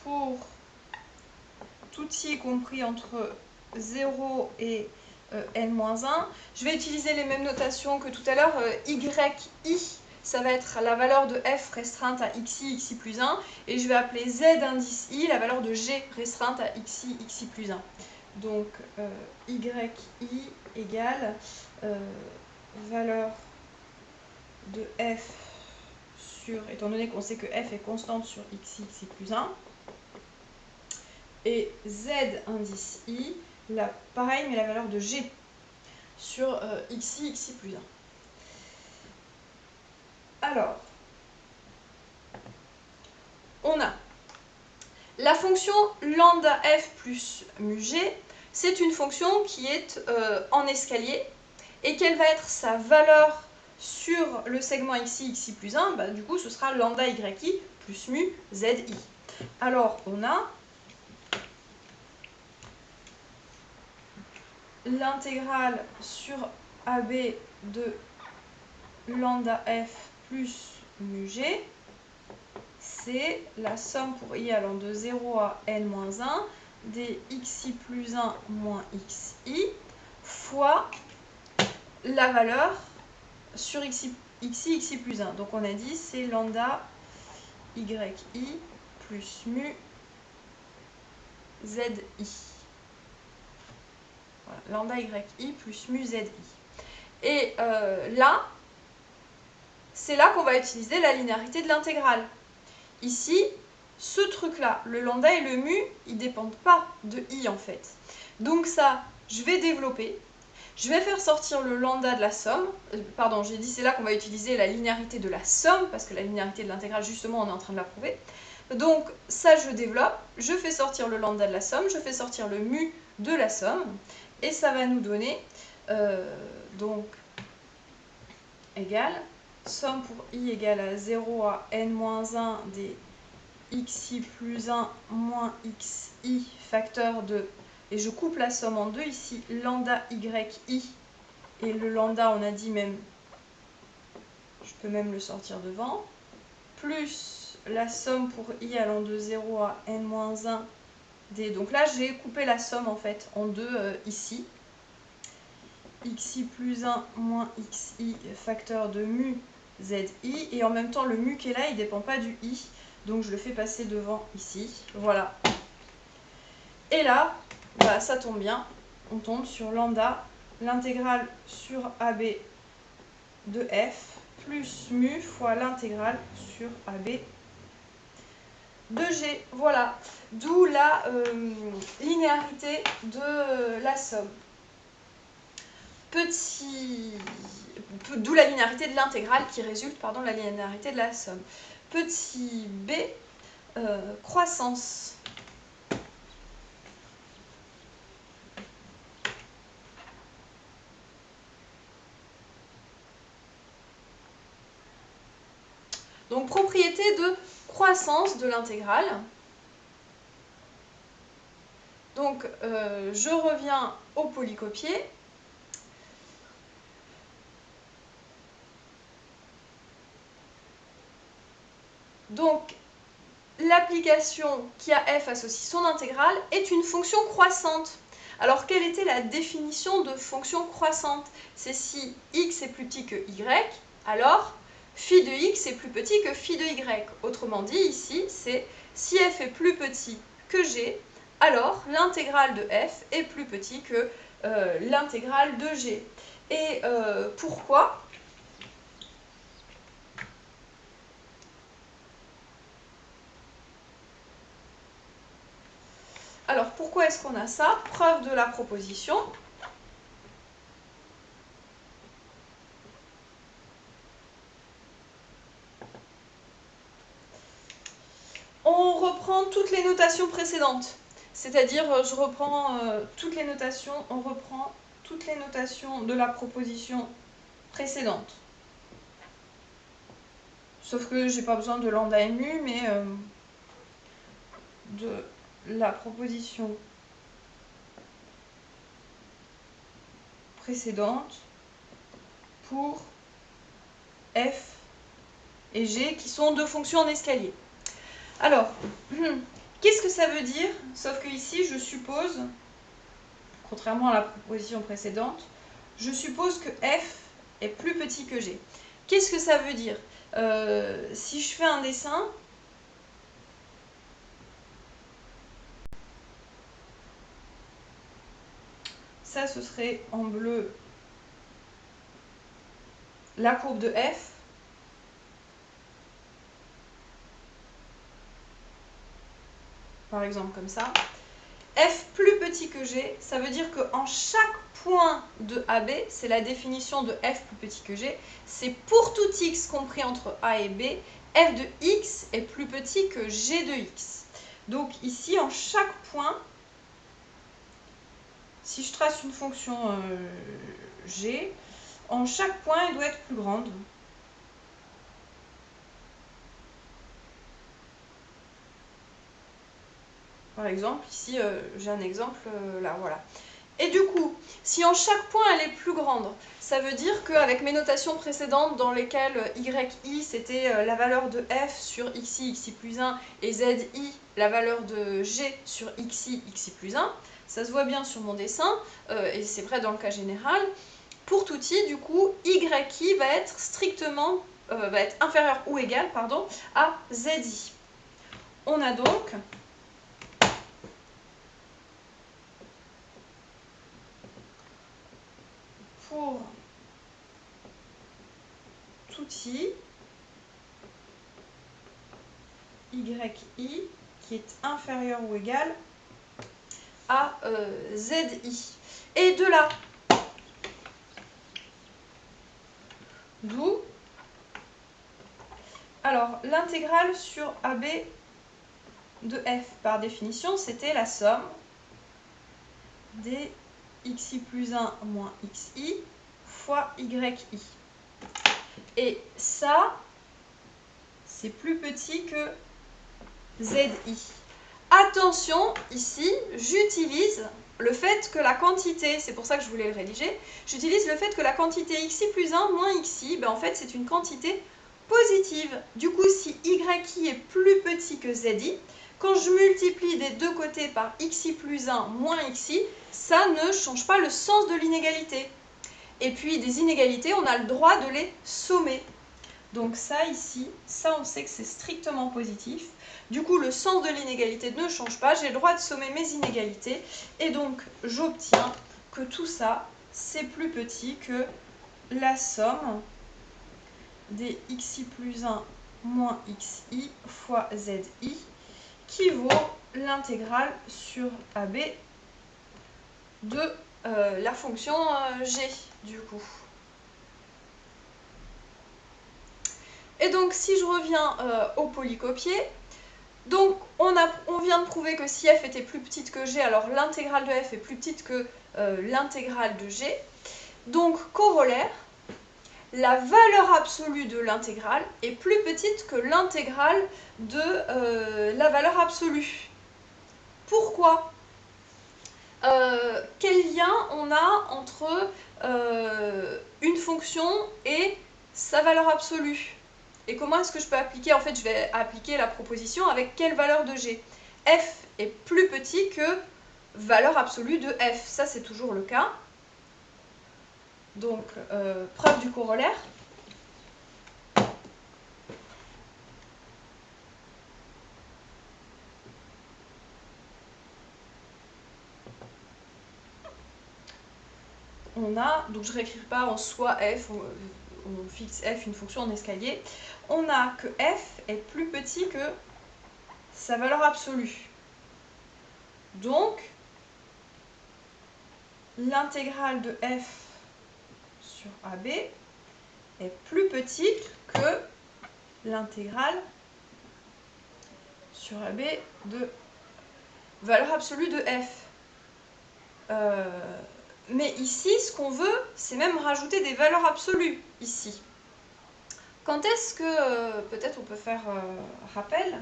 A: pour tout i compris entre 0 et n-1. Je vais utiliser les mêmes notations que tout à l'heure. yi, ça va être la valeur de f restreinte à xi, xi plus 1. Et je vais appeler z indice i la valeur de g restreinte à xi, xi plus 1. Donc yi égale valeur de f sur, étant donné qu'on sait que f est constante sur xi, xi plus 1, et z indice i, pareil, mais la valeur de g sur xi, xi plus 1. Alors, on a la fonction lambda f plus mu g, c'est une fonction qui est en escalier, et quelle va être sa valeur sur le segment xi, xi plus 1, bah, du coup ce sera lambda yi plus mu zi. Alors on a l'intégrale sur AB de lambda f plus mu g, c'est la somme pour i allant de 0 à n-1 des xi plus 1 moins xi fois la valeur sur xi, xi plus 1. Donc on a dit c'est lambda yi plus mu zi. Voilà, lambda yi plus mu zi. Et là, c'est là qu'on va utiliser la linéarité de l'intégrale. Ici, ce truc-là, le lambda et le mu, ils ne dépendent pas de i en fait. Donc ça, je vais développer. Je vais faire sortir le lambda de la somme. Pardon, j'ai dit c'est là qu'on va utiliser la linéarité de la somme, parce que la linéarité de l'intégrale, justement, on est en train de la prouver. Donc ça, je développe. Je fais sortir le lambda de la somme. Je fais sortir le mu de la somme. Et ça va nous donner, donc, égal, somme pour i égale à 0 à n-1 des xi plus 1 moins xi facteur de, et je coupe la somme en deux ici, lambda yi, et le lambda on a dit même, je peux même le sortir devant, plus la somme pour i allant de 0 à n-1 d. Donc là j'ai coupé la somme en fait en deux ici. Xi plus 1 moins xi facteur de mu zi, et en même temps le mu qui est là il ne dépend pas du i, donc je le fais passer devant ici, voilà. Et là bah, ça tombe bien, on tombe sur lambda, l'intégrale sur AB de f plus mu fois l'intégrale sur AB de g, voilà, d'où la linéarité de la somme. D'où la linéarité de l'intégrale qui résulte, pardon, de la linéarité de la somme. Petit b, croissance. Donc propriété de croissance de l'intégrale. Donc je reviens au polycopier. Donc l'application qui a f associe son intégrale est une fonction croissante. Alors quelle était la définition de fonction croissante? C'est si x est plus petit que y, alors phi de x est plus petit que phi de y. Autrement dit, ici, c'est si f est plus petit que g, alors l'intégrale de f est plus petit que l'intégrale de g. Et pourquoi? Alors, pourquoi est-ce qu'on a ça? Preuve de la proposition. On reprend toutes les notations précédentes. C'est-à-dire, je reprends toutes les notations, on reprend toutes les notations de la proposition précédente. Sauf que j'ai pas besoin de lambda mu, mais de la proposition précédente pour f et g qui sont deux fonctions en escalier. Alors, qu'est-ce que ça veut dire? Sauf que ici, je suppose, contrairement à la proposition précédente, je suppose que f est plus petit que g. Qu'est-ce que ça veut dire? Si je fais un dessin, ça ce serait en bleu la courbe de f. Par exemple comme ça. F plus petit que g, ça veut dire qu'en chaque point de AB, c'est la définition de f plus petit que g, c'est pour tout x compris entre a et b, f de x est plus petit que g de x. Donc ici, en chaque point, si je trace une fonction g, en chaque point, elle doit être plus grande. Par exemple, ici, j'ai un exemple là, voilà. Et du coup, si en chaque point elle est plus grande, ça veut dire qu'avec mes notations précédentes dans lesquelles yi c'était la valeur de f sur xi plus 1 et zi la valeur de g sur xi plus 1, ça se voit bien sur mon dessin, et c'est vrai dans le cas général, pour tout i, du coup, yi va être strictement, va être inférieur ou égal, pardon, à zi. On a donc pour tout i, yi qui est inférieur ou égal à zi. Et de là, d'où, alors l'intégrale sur AB de f, par définition, c'était la somme des xi plus 1 moins xi fois yi. Et ça, c'est plus petit que zi. Attention, ici, j'utilise le fait que la quantité, c'est pour ça que je voulais le rédiger, j'utilise le fait que la quantité xi plus 1 moins xi, ben en fait c'est une quantité positive. Du coup, si yi est plus petit que zi, quand je multiplie des deux côtés par xi plus 1 moins xi, ça ne change pas le sens de l'inégalité. Et puis des inégalités, on a le droit de les sommer. Donc ça ici, ça on sait que c'est strictement positif. Du coup, le sens de l'inégalité ne change pas. J'ai le droit de sommer mes inégalités. Et donc, j'obtiens que tout ça, c'est plus petit que la somme des xi plus 1 moins xi fois zi, qui vaut l'intégrale sur AB de la fonction g, du coup. Et donc, si je reviens au polycopier, donc on vient de prouver que si f était plus petite que g, alors l'intégrale de f est plus petite que l'intégrale de g. Donc, corollaire, la valeur absolue de l'intégrale est plus petite que l'intégrale de la valeur absolue. Pourquoi ? Quel lien on a entre une fonction et sa valeur absolue? Et comment est-ce que je peux appliquer? En fait, je vais appliquer la proposition avec quelle valeur de g? F est plus petit que valeur absolue de f. Ça, c'est toujours le cas. Donc, preuve du corollaire. On a, donc je ne réécris pas en soit f, on fixe f, une fonction en escalier. On a que f est plus petit que sa valeur absolue. Donc, l'intégrale de f sur AB est plus petite que l'intégrale sur AB de valeur absolue de f. Mais ici, ce qu'on veut, c'est même rajouter des valeurs absolues, ici. Quand est-ce que, peut-être on peut faire rappel?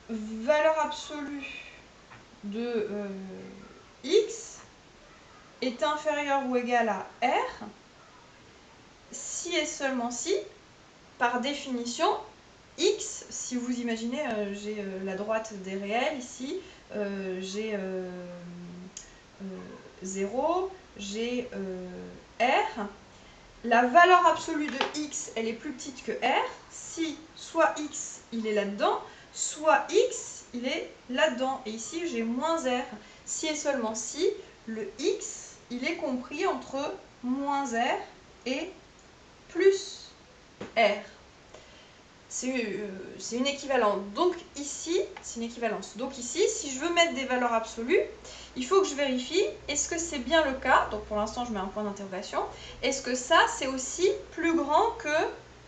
A: Valeur absolue de x est inférieure ou égale à r si et seulement si, par définition, x, si vous imaginez, j'ai la droite des réels ici, j'ai 0, j'ai r. La valeur absolue de x, elle est plus petite que r, si soit x, il est là-dedans, soit x, il est là-dedans. Et ici, j'ai moins r. Si et seulement si, le x, il est compris entre moins r et plus r. C'est une équivalence. Donc ici, c'est une équivalence. Donc ici, si je veux mettre des valeurs absolues, il faut que je vérifie, est-ce que c'est bien le cas? Donc pour l'instant, je mets un point d'interrogation. Est-ce que ça, c'est aussi plus grand que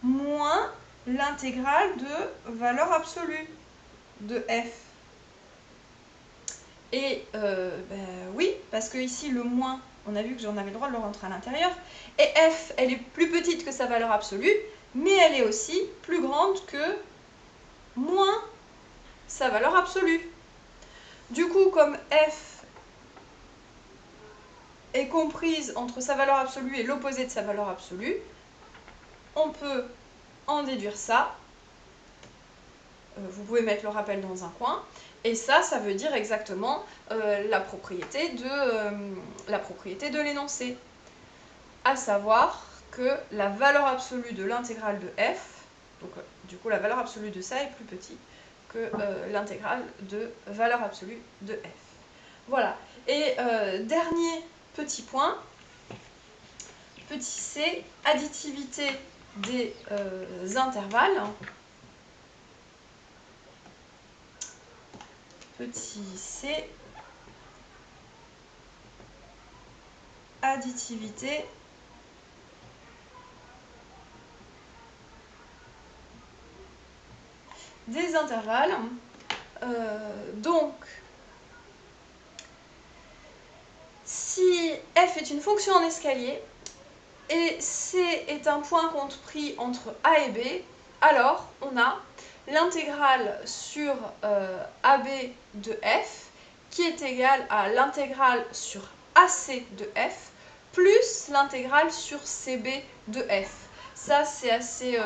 A: moins l'intégrale de valeur absolue de f? Et oui, parce que ici, le moins, on a vu que j'en avais le droit de le rentrer à l'intérieur. Et f, elle est plus petite que sa valeur absolue, mais elle est aussi plus grande que moins sa valeur absolue. Du coup, comme f est comprise entre sa valeur absolue et l'opposé de sa valeur absolue, on peut en déduire ça. Vous pouvez mettre le rappel dans un coin. Et ça veut dire exactement la propriété de l'énoncé. À savoir que la valeur absolue de l'intégrale de f, donc du coup la valeur absolue de ça est plus petite que l'intégrale de valeur absolue de f. Voilà. Et dernier petit point, petit c, additivité des intervalles. Petit c, additivité des intervalles. Donc, si f est une fonction en escalier, et C est un point compris entre A et B, alors on a l'intégrale sur AB de f qui est égale à l'intégrale sur AC de f plus l'intégrale sur CB de f. Ça c'est assez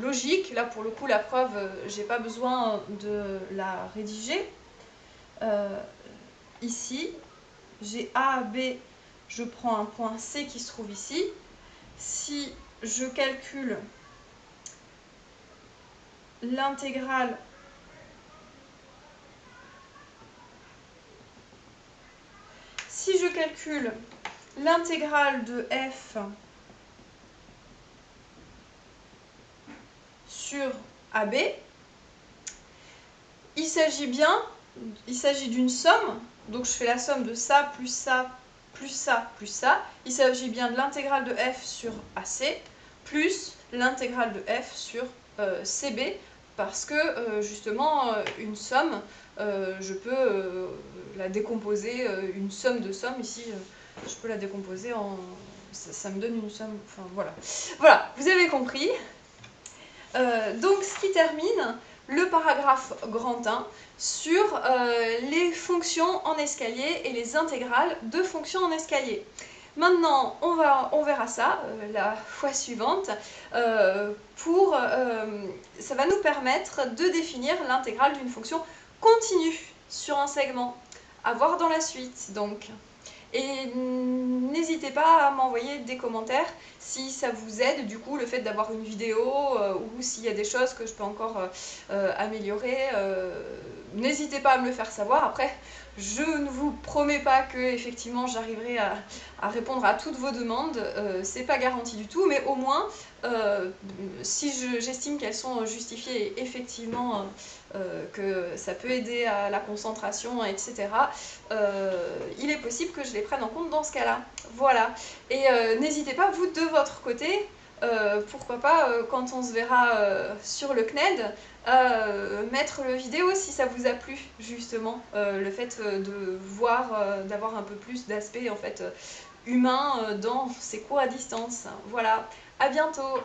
A: logique, là pour le coup la preuve j'ai pas besoin de la rédiger. Ici j'ai A, B, je prends un point C qui se trouve ici. Si je calcule l'intégrale de f sur AB, il s'agit d'une somme, donc je fais la somme de ça, plus ça, plus ça, plus ça. Il s'agit bien de l'intégrale de f sur AC, plus l'intégrale de f sur CB, parce que justement, une somme, je peux la décomposer, une somme de sommes, ici, je peux la décomposer en... Ça me donne une somme, enfin voilà. Voilà, vous avez compris. Donc ce qui termine le paragraphe grand 1 sur les fonctions en escalier et les intégrales de fonctions en escalier. Maintenant, on verra ça la fois suivante. Ça va nous permettre de définir l'intégrale d'une fonction continue sur un segment. À voir dans la suite, donc. Et n'hésitez pas à m'envoyer des commentaires si ça vous aide, du coup, le fait d'avoir une vidéo ou s'il y a des choses que je peux encore améliorer. N'hésitez pas à me le faire savoir. Après, je ne vous promets pas que effectivement j'arriverai à répondre à toutes vos demandes. C'est pas garanti du tout, mais au moins, si j'estime qu'elles sont justifiées et effectivement que ça peut aider à la concentration, etc., il est possible que je les prenne en compte dans ce cas-là. Voilà. Et n'hésitez pas, vous, de votre côté, pourquoi pas, quand on se verra sur le CNED, mettre le vidéo si ça vous a plu, justement. Le fait de voir, d'avoir un peu plus d'aspect, en fait, humain dans ces cours à distance. Voilà. À bientôt!